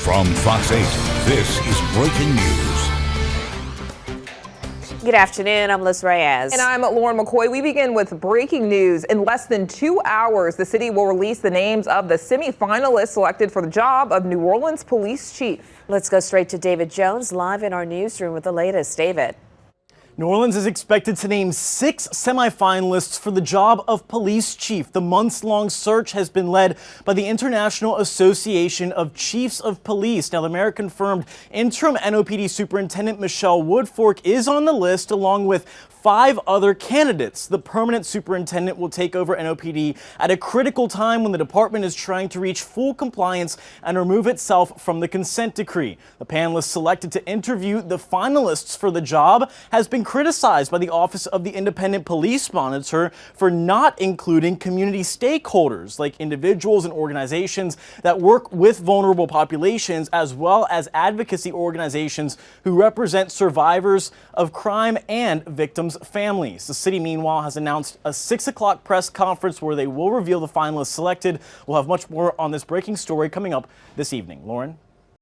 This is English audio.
From Fox 8, this is breaking news. Good afternoon, I'm Liz Reyes. And I'm Lauren McCoy. We begin with breaking news. In less than 2 hours, the city will release the names of the semi-finalists selected for the job of New Orleans Police Chief. Let's go straight to David Jones live in our newsroom with the latest. David. New Orleans is expected to name 6 semi-finalists for the job of police chief. The months-long search has been led by the International Association of Chiefs of Police. Now, the mayor confirmed interim NOPD Superintendent Michelle Woodfork is on the list, along with 5 other candidates. The permanent superintendent will take over NOPD at a critical time when the department is trying to reach full compliance and remove itself from the consent decree. The panelists selected to interview the finalists for the job has been criticized by the Office of the Independent Police Monitor for not including community stakeholders like individuals and organizations that work with vulnerable populations, as well as advocacy organizations who represent survivors of crime and victims' families. The city, meanwhile, has announced a 6 o'clock press conference where they will reveal the finalists selected. We'll have much more on this breaking story coming up this evening. Lauren?